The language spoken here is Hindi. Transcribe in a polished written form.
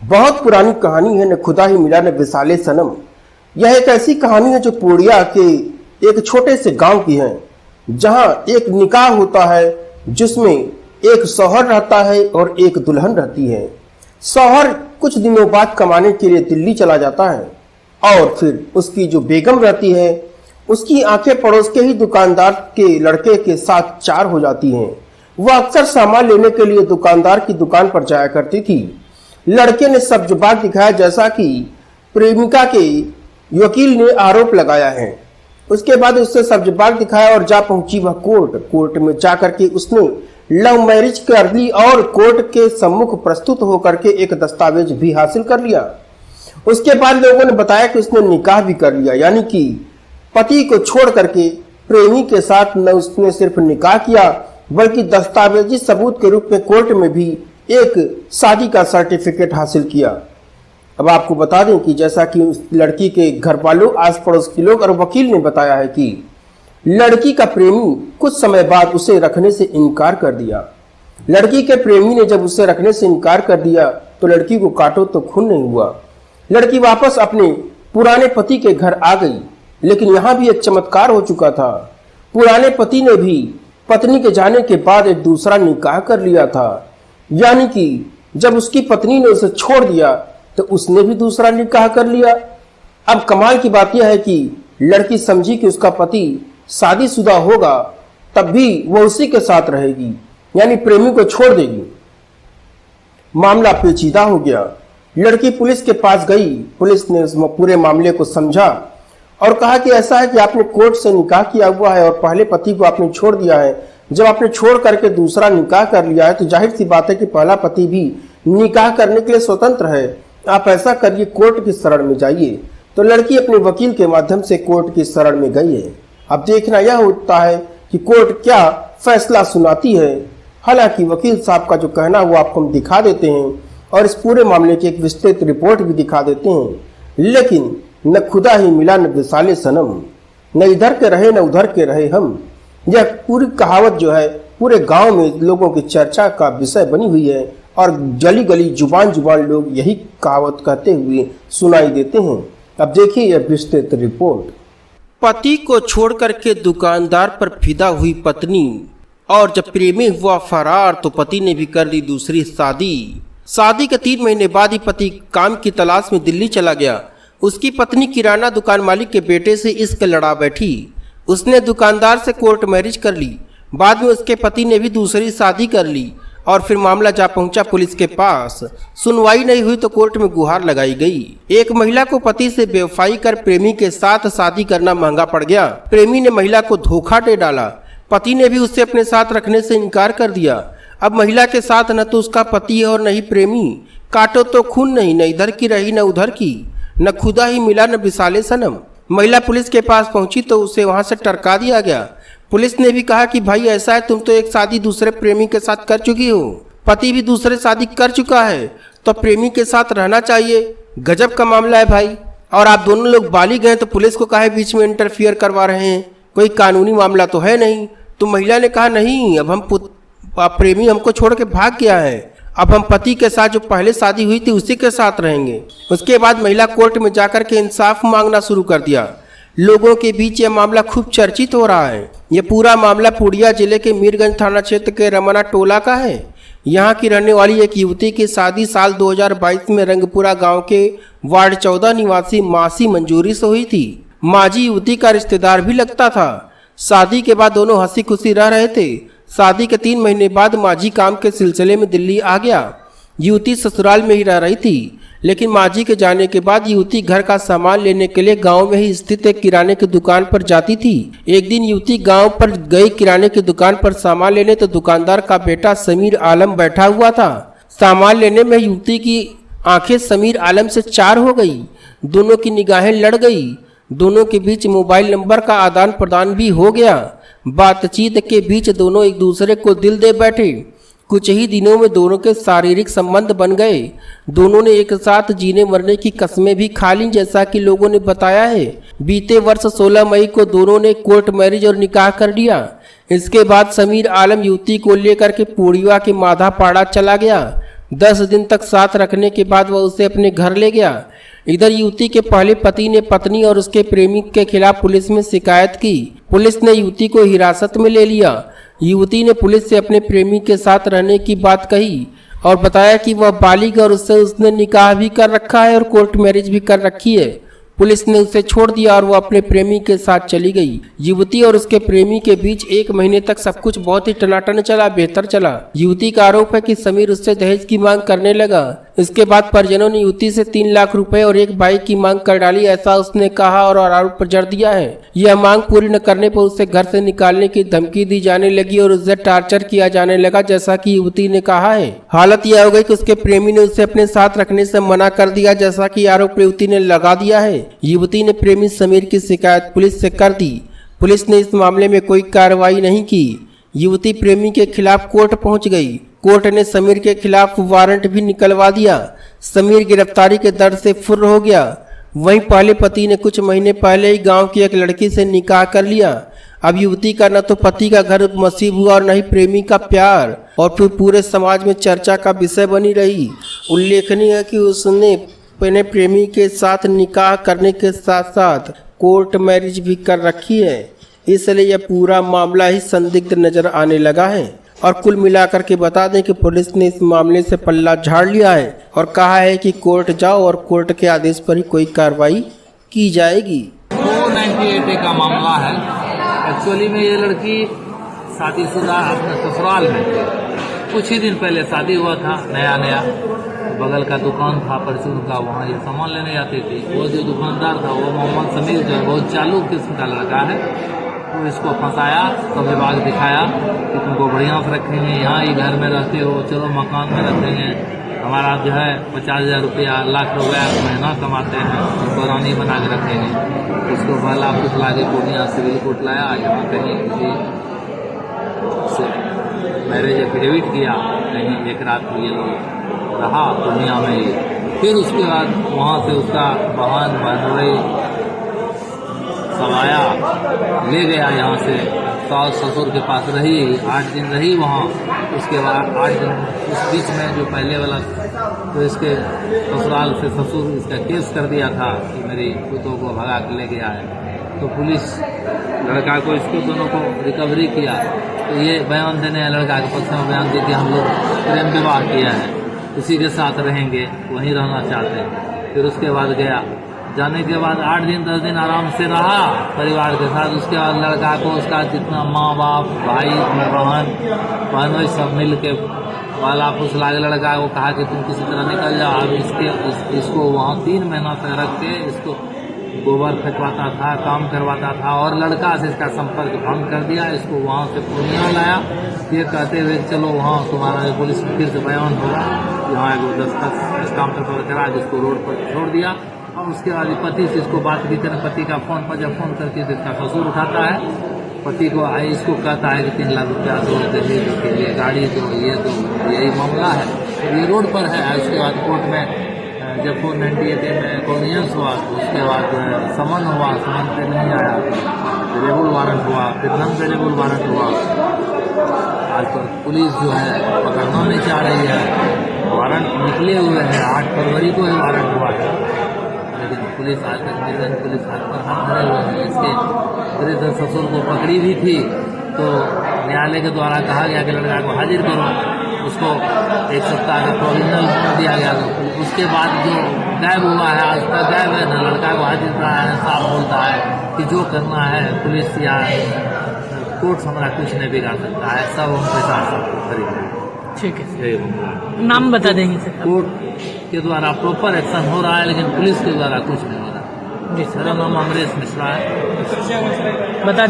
बहुत पुरानी कहानी है, न खुदा ही मिला न विसाले सनम। यह एक ऐसी कहानी है जो पूर्णिया के एक छोटे से गांव की है, जहां एक निकाह होता है जिसमें एक शौहर रहता है और एक दुल्हन रहती है। शौहर कुछ दिनों बाद कमाने के लिए दिल्ली चला जाता है और फिर उसकी जो बेगम रहती है उसकी आंखें पड़ोस के ही दुकानदार के लड़के के साथ चार हो जाती हैं। वह अक्सर सामान लेने के लिए दुकानदार की दुकान पर जाया करती थी। लड़के ने सब बात दिखाया जैसा कि प्रेमिका के वकील ने आरोप लगाया है। उसके बाद उससे सब बात दिखाया और जा पहुंची वह कोर्ट में जा करके उसने लव मैरिज कर ली और कोर्ट के सम्मुख प्रस्तुत होकर के एक दस्तावेज भी हासिल कर लिया। उसके बाद लोगों ने बताया कि उसने निकाह भी कर लिया, यानी कि पति को छोड़ करके प्रेमी के साथ न उसने सिर्फ निकाह किया बल्कि दस्तावेजी सबूत के रूप में कोर्ट में भी एक शादी का सर्टिफिकेट हासिल किया। अब आपको बता दें कि जैसा कि उस लड़की के घर वालों, आस पड़ोस के लोग और वकील ने बताया है कि लड़की का प्रेमी कुछ समय बाद उसे रखने से इनकार कर दिया। लड़की के प्रेमी ने जब उसे रखने से इनकार कर दिया तो लड़की को काटो तो खून नहीं हुआ। लड़की वापस अपने पुराने पति के घर आ गई, लेकिन यहाँ भी एक चमत्कार हो चुका था। पुराने पति ने भी पत्नी के जाने के बाद एक दूसरा निकाह कर लिया था, यानी कि जब उसकी पत्नी ने उसे छोड़ दिया तो उसने भी दूसरा निकाह कर लिया। अब कमाल की बात यह है कि लड़की समझी कि उसका पति शादीशुदा होगा, तब भी वो उसी के साथ रहेगी, यानी प्रेमी को छोड़ देगी। मामला पेचीदा हो गया। लड़की पुलिस के पास गई। पुलिस ने उस पूरे मामले को समझा और कहा कि ऐसा है कि आपने कोर्ट से निकाह किया हुआ है और पहले पति को आपने छोड़ दिया है। जब आपने छोड़ करके दूसरा निकाह कर लिया है तो जाहिर सी बात है कि पहला पति भी निकाह करने के लिए स्वतंत्र है। आप ऐसा करिए, कोर्ट की शरण में जाइए। तो लड़की अपने वकील के माध्यम से कोर्ट की शरण में गई है। अब देखना यह होता है कि कोर्ट क्या फैसला सुनाती है। हालांकि वकील साहब का जो कहना वो आपको हम दिखा देते हैं और इस पूरे मामले की एक विस्तृत रिपोर्ट भी दिखा देते हैं, लेकिन न खुदा ही मिला न विसाले सनम, न इधर के रहे न उधर के रहे हम। यह पूरी कहावत जो है पूरे गांव में लोगों की चर्चा का विषय बनी हुई है और गली गली जुबान लोग यही कहावत कहते हुए सुनाई देते हैं। अब देखिए यह विस्तृत रिपोर्ट। पति को छोड़ करके दुकानदार पर फिदा हुई पत्नी, और जब प्रेमी हुआ फरार तो पति ने भी कर ली दूसरी शादी। शादी के 3 महीने बाद ही पति काम की तलाश में दिल्ली चला गया। उसकी पत्नी किराना दुकान मालिक के बेटे से इश्क लड़ा बैठी। उसने दुकानदार से कोर्ट मैरिज कर ली। बाद में उसके पति ने भी दूसरी शादी कर ली और फिर मामला जा पहुंचा पुलिस के पास। सुनवाई नहीं हुई तो कोर्ट में गुहार लगाई गई। एक महिला को पति से बेवफाई कर प्रेमी के साथ शादी करना महंगा पड़ गया। प्रेमी ने महिला को धोखा दे डाला। पति ने भी उसे अपने साथ रखने से इनकार कर दिया। अब महिला के साथ न तो उसका पति है और न ही प्रेमी। काटो तो खून नहीं, न इधर की रही न उधर की, न खुदा ही मिला न विसाले सनम। महिला पुलिस के पास पहुंची तो उसे वहां से टरका दिया गया। पुलिस ने भी कहा कि भाई ऐसा है, तुम तो एक शादी दूसरे प्रेमी के साथ कर चुकी हो, पति भी दूसरे शादी कर चुका है, तो प्रेमी के साथ रहना चाहिए। गजब का मामला है भाई। और आप दोनों लोग बालिग हैं तो पुलिस को काहे बीच में इंटरफियर करवा रहे हैं? कोई कानूनी मामला तो है नहीं। तो महिला ने कहा नहीं, अब हम प्रेमी हमको छोड़ के भाग गया है, अब हम पति के साथ जो पहले शादी हुई थी उसी के साथ रहेंगे। उसके बाद महिला कोर्ट में जाकर के इंसाफ मांगना शुरू कर दिया। लोगों के बीच यह मामला खूब चर्चित हो रहा है। यह पूरा मामला पूर्णिया जिले के मीरगंज थाना क्षेत्र के रमना टोला का है। यहाँ की रहने वाली एक युवती की शादी साल 2022 में रंगपुरा गांव के वार्ड 14 निवासी मासी मंजूरी से हुई थी। माजी युवती का रिश्तेदार भी लगता था। शादी के बाद दोनों हंसी खुशी रह रहे थे। शादी के 3 महीने बाद माझी काम के सिलसिले में दिल्ली आ गया। युवती ससुराल में ही रह रही थी, लेकिन माझी के जाने के बाद युवती घर का सामान लेने के लिए गांव में ही स्थित एक किराने की दुकान पर जाती थी। एक दिन युवती गांव पर गई किराने की दुकान पर सामान लेने तो दुकानदार का बेटा समीर आलम बैठा हुआ था। सामान लेने में युवती की आंखें समीर आलम से चार हो गई। दोनों की निगाहें लड़ गई। दोनों के बीच मोबाइल नंबर का आदान प्रदान भी हो गया। बातचीत के बीच दोनों एक दूसरे को दिल दे बैठे। कुछ ही दिनों में दोनों के शारीरिक संबंध बन गए। दोनों ने एक साथ जीने मरने की कस्में भी खा ली, जैसा कि लोगों ने बताया है। बीते वर्ष 16 मई को दोनों ने कोर्ट मैरिज और निकाह कर लिया। इसके बाद समीर आलम युवती को लेकर के पूर्णिया के माधापाड़ा चला गया। 10 दिन तक साथ रखने के बाद वह उसे अपने घर ले गया। इधर युवती के पहले पति ने पत्नी और उसके प्रेमी के खिलाफ पुलिस में शिकायत की। पुलिस ने युवती को हिरासत में ले लिया। युवती ने पुलिस से अपने प्रेमी के साथ रहने की बात कही और बताया कि वह बालिग और उससे उसने निकाह भी कर रखा है और कोर्ट मैरिज भी कर रखी है। पुलिस ने उसे छोड़ दिया और वो अपने प्रेमी के साथ चली गई। युवती और उसके प्रेमी के बीच 1 महीने तक सब कुछ बहुत ही टनाटन चला, बेहतर चला। युवती का आरोप है कि समीर उससे दहेज की मांग करने लगा। इसके बाद परिजनों ने युवती से 3 लाख रुपए और एक बाइक की मांग कर डाली, ऐसा उसने कहा और आरोप पर जड़ दिया है। यह मांग पूरी न करने पर उसे घर से निकालने की धमकी दी जाने लगी और उसे टार्चर किया जाने लगा, जैसा कि युवती ने कहा है। हालत यह हो गई कि उसके प्रेमी ने उसे अपने साथ रखने से मना कर दिया, जैसा कि आरोप युवती ने लगा दिया है। युवती ने प्रेमी समीर की शिकायत पुलिस से कर दी। पुलिस ने इस मामले में कोई कार्रवाई नहीं की। युवती प्रेमी के खिलाफ कोर्ट पहुंच गई। कोर्ट ने समीर के खिलाफ वारंट भी निकलवा दिया। समीर गिरफ्तारी के दर्द से फुर्र हो गया। वहीं पहले पति ने कुछ महीने पहले ही गांव की एक लड़की से निकाह कर लिया। अब युवती का न तो पति का घर नसीब हुआ और न ही प्रेमी का प्यार, और फिर पूरे समाज में चर्चा का विषय बनी रही। उल्लेखनीय है कि उसने अपने प्रेमी के साथ निकाह करने के साथ साथ कोर्ट मैरिज भी कर रखी है, इसलिए यह पूरा मामला ही संदिग्ध नजर आने लगा है। और कुल मिलाकर के बता दें कि पुलिस ने इस मामले से पल्ला झाड़ लिया है और कहा है कि कोर्ट जाओ और कोर्ट के आदेश पर ही कोई कार्रवाई की जाएगी। 498 का मामला है। एक्चुअली में ये लड़की शादीशुदा अपने ससुराल में थी। कुछ ही दिन पहले शादी हुआ था, नया बगल का दुकान था परचून का, वहाँ ये सामान लेने जाती थी। वो जो दुकानदार था वो मोहम्मद समीर जो है बहुत चालू किस्म का लड़का है। वो इसको फंसाया, तो विभाग दिखाया कि तुमको बढ़िया से रखेंगे, यहाँ ही घर में रहते हो, चलो मकान में रखेंगे, हमारा जो है 50,000 रुपया, लाख रुपया महीना कमाते हैं, उसको रानी बना के रखेंगे। उसको पहला कुछ लाके पूर्णिया सिविल कोर्ट लाया, यहाँ कहीं किसी से मैरिज एफिडेविट किया, कहीं एक रात ये लोग रहा पूर्णिया में ही। फिर उसके बाद वहाँ से उसका बहनोई सब आया, ले गया यहाँ से, सास ससुर के पास रही, 8 दिन रही वहाँ। उसके बाद 8 दिन उस बीच में जो पहले वाला तो इसके ससुराल से ससुर इसका केस कर दिया था कि मेरी पुतों को भगा के ले गया है। तो पुलिस लड़का को इसको दोनों को रिकवरी किया। तो ये बयान देने लड़का के पक्ष में बयान दे कि हम लोग प्रेम विवाह किया है, उसी के साथ रहेंगे, वहीं रहना चाहते हैं। फिर उसके बाद गया, जाने के बाद 8 दिन 10 दिन आराम से रहा परिवार के साथ। उसके बाद लड़का को उसका जितना माँ बाप भाई बहन सब मिल के वाला फुसला के लड़का को कहा कि तुम किसी तरह निकल जाओ। अब इसको वहाँ 3 महीना तक रख के इसको गोबर फेंकवाता था, काम करवाता था, और लड़का से इसका संपर्क भंग कर दिया। इसको वहाँ से पूर्णिया लाया, ये कहते हुए चलो वहाँ तुम्हारा पुलिस में फिर से बयान होगा, यहाँ एक दस्तखत स्टाम्प पेपर करा जिसको रोड पर छोड़ दिया। और उसके बाद पति से इसको बात भी करें, पति का फोन पर जब फोन करके इसका ससुर उठाता है, पति को इसको कहता है कि 3 लाख रुपया दो, दहेज के लिए गाड़ी दो, ये दो, यही मामला है। तो ये रोड पर है। उसके बाद कोर्ट में जब 498 में कॉन्वियंस हुआ, तो उसके बाद समन हुआ, समन पे नहीं आया, पेरेबल वारंट हुआ, फिर नॉन पेरेबल वारंट हुआ। आज पर पुलिस जो है पकड़ना नहीं चाह रही है, वारंट निकले हुए हैं, 8 फरवरी को ही वारंट हुआ है, लेकिन पुलिस आज तक नहीं, पुलिस हाथ पर हाथ धरे हुए हैं। इसके वृद्ध ससुर को पकड़ी भी थी, तो न्यायालय के द्वारा कहा गया कि लड़का को हाजिर करो, उसको 1 सप्ताह का प्रोविजनल दिया गया। तो उसके बाद जो गायब हुआ है, आज तक गायब है, ना लड़का को हाजिर करा है, साफ बोलता है कि जो करना है पुलिस या कोर्ट हमारा कुछ नहीं बिगाड़ सकता है, सब हम पैसा सब करेंगे। ठीक है, नाम बता देंगे सर। कोर्ट के द्वारा प्रॉपर एक्शन हो रहा है, लेकिन पुलिस के द्वारा कुछ नहीं हो रहा। जी, मेरा नाम अमरेश मिश्रा है। बता